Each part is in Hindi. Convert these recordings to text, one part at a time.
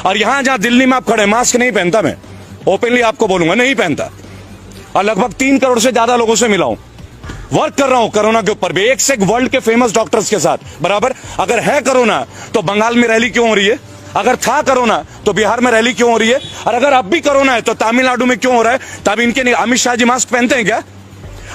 और यहां जहां दिल्ली में आप खड़े, मास्क नहीं पहनता, मैं ओपनली आपको बोलूंगा, नहीं पहनता। और लगभग 3 करोड़ से ज्यादा लोगों से मिला हूं, वर्क कर रहा हूं कोरोना के ऊपर भी, एक से एक वर्ल्ड के फेमस डॉक्टर्स के साथ, बराबर। अगर है कोरोना तो बंगाल में रैली क्यों हो रही है? अगर था कोरोना तो बिहार में रैली क्यों हो रही है? और अगर अब भी कोरोना है तो तमिलनाडु में क्यों हो रहा है? तब इनके अमित शाह जी मास्क पहनते हैं क्या?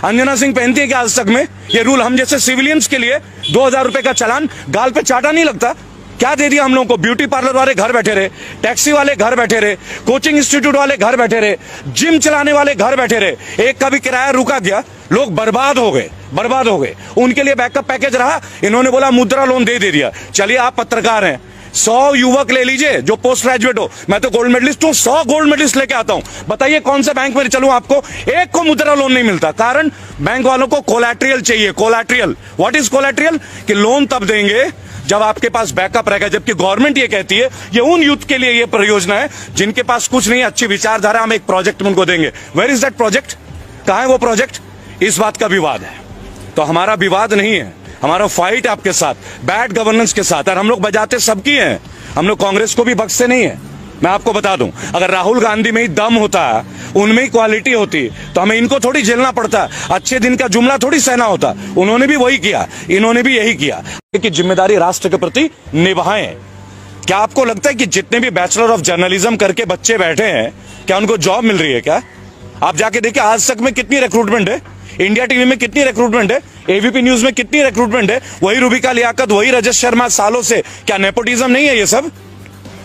अंजना सिंह पहनती है क्या आज तक में? ये रूल हम जैसे सिविलियंस के लिए 2000 रुपए का चालान, गाल पे चाटा नहीं लगता? क्या दे दिया हम लोगों को? ब्यूटी पार्लर वाले घर बैठे रहे, टैक्सी वाले घर बैठे रहे, कोचिंग इंस्टीट्यूट वाले घर बैठे रहे, जिम चलाने वाले घर बैठे रहे, एक का भी किराया रुका गया, लोग बर्बाद हो गए, बर्बाद हो गए। उनके लिए बैकअप पैकेज रहा, इन्होंने बोला मुद्रा लोन दे दिया। चलिए आप पत्रकार हैं, 100 युवक ले लीजिए जो पोस्ट ग्रेजुएट हो, मैं तो गोल्ड मेडलिस्ट हूं, 100 गोल्ड मेडलिस्ट लेके आता हूं, बताइए कौन से बैंक में चलूं? आपको एक को मुद्रा लोन नहीं मिलता। कारण बैंक वालों को कोलैटरल चाहिए। Collateral, what is collateral? कि लोन तब देंगे जब आपके पास बैकअप रहेगा। जबकि गवर्नमेंट ये कहती है ये उन यूथ के लिए ये परियोजना है जिनके पास कुछ नहीं, अच्छी विचारधारा, हम एक प्रोजेक्ट उनको देंगे। Where is that project? कहां है वो प्रोजेक्ट? इस बात का विवाद है। तो हमारा विवाद नहीं है, हमारा फाइट आपके साथ, बैड गवर्नेंस के साथ। और हम लोग बजाते सबकी हैं, हम लोग कांग्रेस को भी बख्शते नहीं है। मैं आपको बता दूं, अगर राहुल गांधी में ही दम होता, उनमें ही क्वालिटी होती, तो हमें इनको थोड़ी झेलना पड़ता, अच्छे दिन का जुमला थोड़ी सहना होता। उन्होंने भी वही किया, इन्होंने भी यही किया कि जिम्मेदारी राष्ट्र के प्रति निभाएं। क्या आपको लगता है कि जितने भी बैचलर ऑफ जर्नलिज्म करके बच्चे बैठे हैं, क्या उनको जॉब मिल रही है? क्या आप जाके देखिए आज तक में कितनी रिक्रूटमेंट है, इंडिया टीवी में कितनी रिक्रूटमेंट है, एबीपी न्यूज में कितनी रिक्रूटमेंट है, वही रूबिका लियाकत, वही रजत शर्मा सालों से। क्या नेपोटिज्म नहीं है ये सब?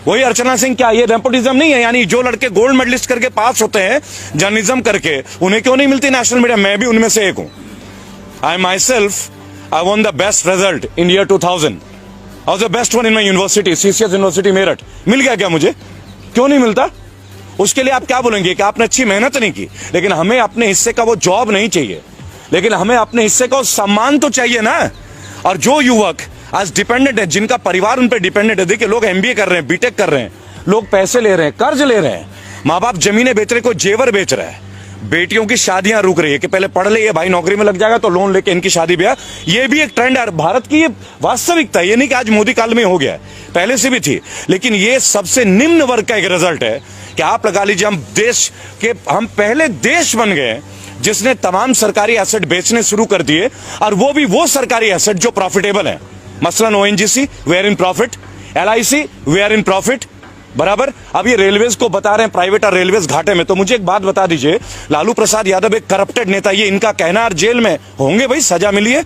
वही अर्चना सिंह, क्या ये नेपोटिज्म नहीं है? यानी जो लड़के गोल्ड मेडलिस्ट करके पास होते हैं जर्नलिज्म करके, उन्हें क्यों नहीं मिलती नेशनल मीडिया? मैं भी उनमें से एक हूं। I myself I won the best result in year 2000, I was the best one in my university, CCS university Meerut. मिल गया क्या मुझे? क्यों नहीं मिलता? उसके लिए आप क्या बोलेंगे कि आपने अच्छी मेहनत नहीं की? लेकिन हमें अपने हिस्से का वो जॉब नहीं चाहिए, लेकिन हमें अपने हिस्से का सम्मान तो चाहिए ना। और जो युवक आज डिपेंडेंट है, जिनका परिवार उन पर डिपेंडेंट है, देखिए लोग एमबीए कर रहे हैं, बीटेक कर रहे हैं, लोग पैसे ले रहे हैं, कर्ज ले रहे हैं, माँ बाप जमीनें बेच रहे, कोई जेवर बेच रहा है, बेटियों की शादियां रुक रही है कि पहले पढ़ ले, ये भाई नौकरी में लग जाएगा तो लोन लेके इनकी शादी ब्याह। ये भी एक ट्रेंड है भारत की, ये वास्तविकता है। ये नहीं कि आज मोदी काल में हो गया है, पहले से भी थी। लेकिन ये सबसे निम्न वर्ग का एक रिजल्ट है कि आप लगा लीजिए, हम पहले देश बन गए जिसने तमाम सरकारी एसेट बेचने शुरू कर दिए, और वो भी वो सरकारी एसेट जो प्रॉफिटेबल है। मसलन ONGC, we are in profit, LIC, we are in profit, बराबर। अब ये रेलवेज को बता रहे हैं प्राइवेट और रेलवेज घाटे में। तो मुझे एक बात बता दीजिए, लालू प्रसाद यादव एक करप्टेड नेता, ये इनका कहना, और जेल में होंगे, भाई सजा मिली है,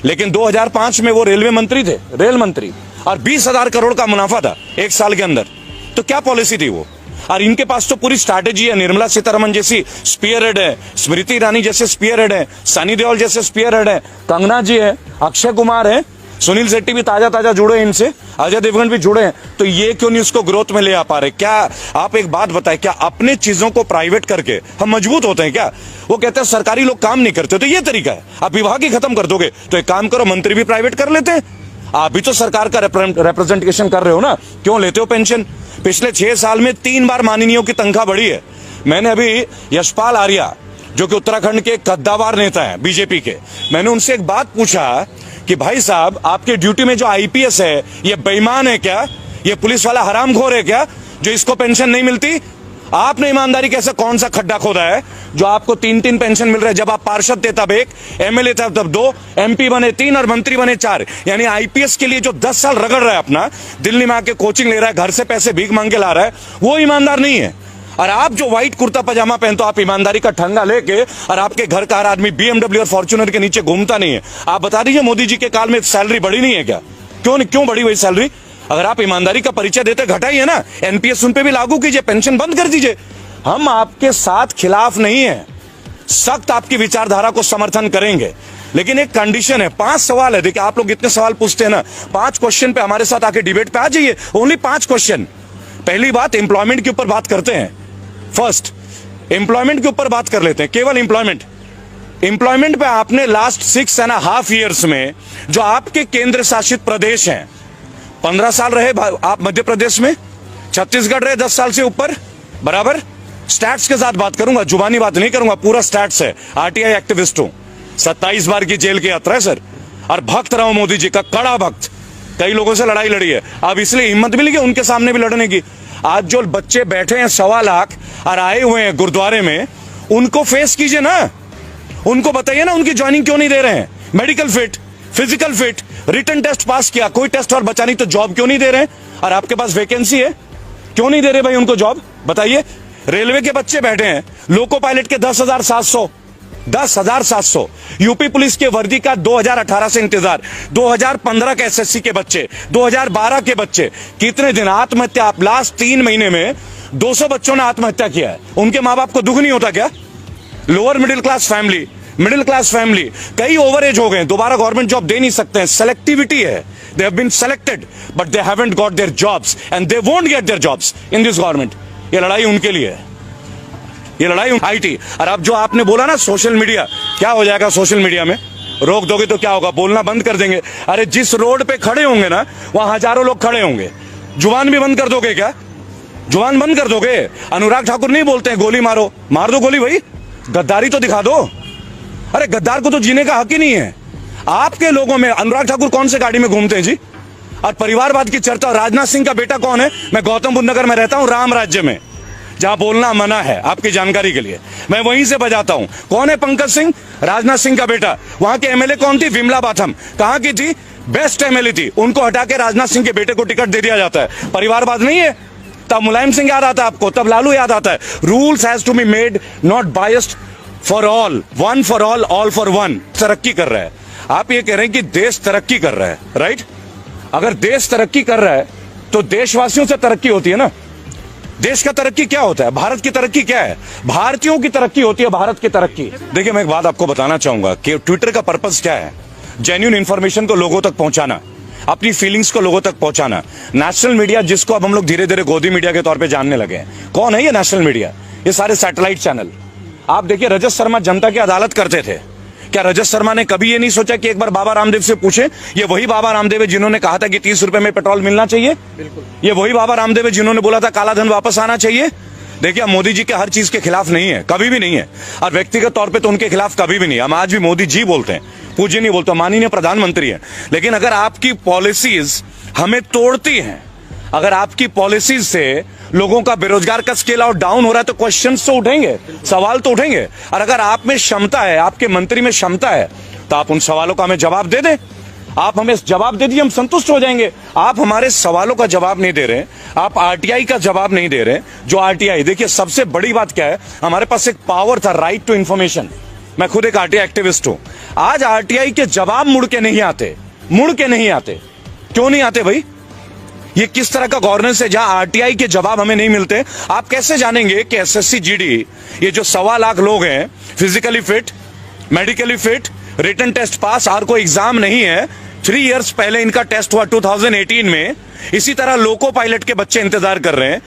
लेकिन 2005 में वो रेलवे मंत्री थे, रेल मंत्री, और 20,000 करोड़ का मुनाफा था एक साल के अंदर। तो क्या पॉलिसी थी वो? और इनके पास तो पूरी स्ट्रैटेजी है। निर्मला सीतारमण जैसी स्पीयर हेड है, स्मृति ईरानी जैसे स्पीयर हेड है, सनी देओल जैसे स्पीयर हेड है, कंगना जी है, अक्षय कुमार है, सुनील शेट्टी भी ताजा ताजा जुड़े हैं इनसे, अजय देवगन भी जुड़े हैं। तो ये क्यों नहीं उसको ग्रोथ में ले आ पा रहे? क्या आप एक बात बताएं, क्या अपने चीजों को प्राइवेट करके हम मजबूत होते हैं क्या? वो कहते हैं सरकारी लोग काम नहीं करते, तो ये तरीका है, आप विभाग ही खत्म कर दोगे। तो एक काम करो, मंत्री भी प्राइवेट कर लेते हैं। आप भी तो सरकार का रिप्रेजेंटेशन कर रहे हो ना, क्यों लेते हो पेंशन? पिछले 6 साल में 3 बार माननीयों की तनख्वाह बढ़ी है। मैंने अभी यशपाल आर्या, जो कि उत्तराखंड के कद्दावर नेता हैं बीजेपी के, मैंने उनसे एक बात पूछा कि भाई साहब, आपके ड्यूटी में जो आईपीएस है ये बेईमान है क्या? ये पुलिस वाला हरामखोर है क्या जो इसको पेंशन नहीं मिलती? आपने ईमानदारी कैसे, कौन सा खड्डा खोदा है जो आपको 3-3 पेंशन मिल रहा है? जब आप पार्षद थे तब 1, एमएलए थे तब 2, एमपी बने 3 और मंत्री बने 4। यानी आईपीएस के लिए जो 10 साल रगड़ रहा है अपना, दिल्ली में आके कोचिंग ले रहा है, घर से पैसे भीख मांग के ला रहा है, वो ईमानदार नहीं है। और आप जो व्हाइट कुर्ता पजामा पहनते हो, आप ईमानदारी का ठंगा लेके, और आपके घर का हर आदमी बीएमडब्ल्यू और फॉर्च्यूनर के नीचे घूमता नहीं है। आप बता दीजिए, मोदी जी के काल में सैलरी बढ़ी नहीं है क्या? क्यों बढ़ी हुई सैलरी? अगर आप ईमानदारी का परिचय देते, घटाइए ना, एनपीएस उन पे भी लागू कीजिए, पेंशन बंद कर दीजिए। हम आपके साथ खिलाफ नहीं है, सख्त आपकी विचारधारा को समर्थन करेंगे, लेकिन एक कंडीशन है। 5 सवाल है, देखिए आप लोग इतने सवाल पूछते हैं ना, 5 क्वेश्चन पे हमारे साथ आके डिबेट पे आ जाइए, ओनली 5 क्वेश्चन। पहली बात, एम्प्लॉयमेंट के ऊपर बात करते हैं। फर्स्ट, एम्प्लॉयमेंट के ऊपर बात कर लेते हैं, केवल एम्प्लॉयमेंट पे आपने लास्ट 6.5 ईयर्स में जो आपके केंद्र शासित प्रदेश हैं, 15 साल रहे आप मध्य प्रदेश में, छत्तीसगढ़ रहे 10 साल से ऊपर, बराबर। स्टैट्स के साथ बात करूंगा, जुबानी बात नहीं करूंगा, पूरा स्टैट्स है। आरटीआई एक्टिविस्ट हूं, 27 बार की जेल की यात्रा है सर, और भक्त रहा हूं मोदी जी का, कड़ा भक्त। कई लोगों से लड़ाई लड़ी है, अब इसलिए हिम्मत मिली कि उनके सामने भी लड़ने की। आज जो बच्चे बैठे हैं 1.25 लाख और आए हुए हैं गुरुद्वारे में, उनको फेस कीजिए ना, उनको बताइए ना उनकी ज्वाइनिंग क्यों नहीं दे रहे हैं। Medical fit, physical fit, written test pass किया, कोई टेस्ट और बचा नहीं, तो जॉब क्यों नहीं दे रहे हैं? और आपके पास वैकेंसी है, क्यों नहीं दे रहे भाई उनको जॉब, बताइए। रेलवे के बच्चे बैठे हैं, लोको पायलट के 10,700, यूपी पुलिस के वर्दी का 2018 से इंतजार, 2015 के एसएससी के बच्चे, 2012 के बच्चे, कितने दिन आत्महत्या। आप लास्ट 3 महीने में 200 बच्चों ने आत्महत्या किया है। उनके माँ बाप को दुख नहीं होता क्या? लोअर मिडिल क्लास फैमिली, कई ओवर एज हो गए, दोबारा गवर्नमेंट जॉब दे नहीं सकते हैं, सेलेक्टिविटी है। They have been selected but they haven't got their jobs and they won't get their jobs in this government. ये लड़ाई उनके लिए है, ये लड़ाई आईटी। और अब जो आपने बोला ना सोशल मीडिया, क्या हो जाएगा सोशल मीडिया में? रोक दोगे तो क्या होगा? बोलना बंद कर देंगे। अरे जिस रोड पे खड़े होंगे ना, वहां हजारों लोग खड़े होंगे। जुबान भी बंद कर दोगे क्या? जुबान बंद कर दोगे? अनुराग ठाकुर नहीं बोलते हैं गोली मारो, मार दो गोली भाई, गद्दारी तो दिखा दो। अरे गद्दार को तो जीने का हक ही नहीं है। आपके लोगों में अनुराग ठाकुर कौन से गाड़ी में घूमते हैं जी? और परिवारवाद की चर्चा। राजनाथ सिंह का बेटा कौन है? मैं गौतम बुद्ध नगर में रहता हूं, राम राज्य में, जहां बोलना मना है, आपकी जानकारी के लिए मैं वहीं से बजाता हूं। कौन है पंकज सिंह? राजनाथ सिंह का बेटा। वहां के एमएलए कौन थी? विमला बाथम। कहां की थी? बेस्ट एमएलए थी। उनको हटा के राजनाथ सिंह के बेटे को टिकट दे दिया जाता है। परिवारवाद नहीं है? तब मुलायम सिंह याद आता है आपको, तब लालू याद आता है। Rules has to be made not biased for all, one for all for one. तरक्की कर रहा है, आप ये कह रहे हैं कि देश तरक्की कर रहा है, राइट? अगर देश तरक्की कर रहा है तो देशवासियों से तरक्की होती है ना। देश का तरक्की क्या होता है? भारत की तरक्की क्या है? भारतीयों की तरक्की होती है, भारत की तरक्की। देखिए मैं एक बात आपको बताना चाहूंगा कि ट्विटर का पर्पस क्या है? जेन्युइन इंफॉर्मेशन को लोगों तक पहुंचाना, अपनी फीलिंग्स को लोगों तक पहुंचाना। नेशनल मीडिया, जिसको अब हम लोग धीरे धीरे गोदी मीडिया के तौर पे जानने लगे हैं, कौन है ये नेशनल मीडिया? ये सारे सैटेलाइट चैनल। आप देखिए रजत शर्मा जनता की अदालत करते थे, क्या रजत शर्मा ने कभी ये नहीं सोचा कि एक बार बाबा रामदेव से पूछे? ये वही बाबा रामदेव है जिन्होंने कहा था कि 30 रुपए में पेट्रोल मिलना चाहिए? बिल्कुल। ये वही बाबा रामदेव है जिन्होंने बोला था काला धन वापस आना चाहिए? देखिए मोदी जी के हर चीज के खिलाफ नहीं है, कभी भी नहीं है, और व्यक्तिगत तौर पे तो उनके खिलाफ कभी भी नहीं। हम आज भी मोदी जी बोलते हैं, पूज्य नहीं बोलते, माननीय प्रधानमंत्री है। लेकिन अगर आपकी पॉलिसीज हमें तोड़ती हैं, अगर आपकी पॉलिसीज से लोगों का बेरोजगार का स्केल आउट डाउन हो रहा है, तो क्वेश्चंस तो उठेंगे, सवाल तो उठेंगे। और अगर आप में क्षमता है, आपके मंत्री में क्षमता है, तो आप उन सवालों का हमें जवाब दे दें। आप हमें जवाब दे दीजिए, हम संतुष्ट हो जाएंगे। आप हमारे सवालों का जवाब नहीं दे रहे, आप आरटीआई का जवाब नहीं दे रहे। जो आरटीआई, देखिए सबसे बड़ी बात क्या है, हमारे पास एक पावर था, राइट टू इंफॉर्मेशन। मैं खुद एक आरटीआई एक्टिविस्ट हूं। आज आरटीआई के जवाब मुड़ के नहीं आते, क्यों नहीं आते भाई? ये किस तरह का गवर्नेंस है जहां आरटीआई के जवाब हमें नहीं मिलते? आप कैसे जानेंगे कि एसएससी जीडी, ये जो 1.25 लाख लोग हैं, physically fit, medically fit, written test pass, और कोई एग्जाम नहीं है? 3 इयर्स पहले इनका टेस्ट हुआ 2018 में। इसी तरह लोको पायलट के बच्चे इंतजार कर रहे हैं।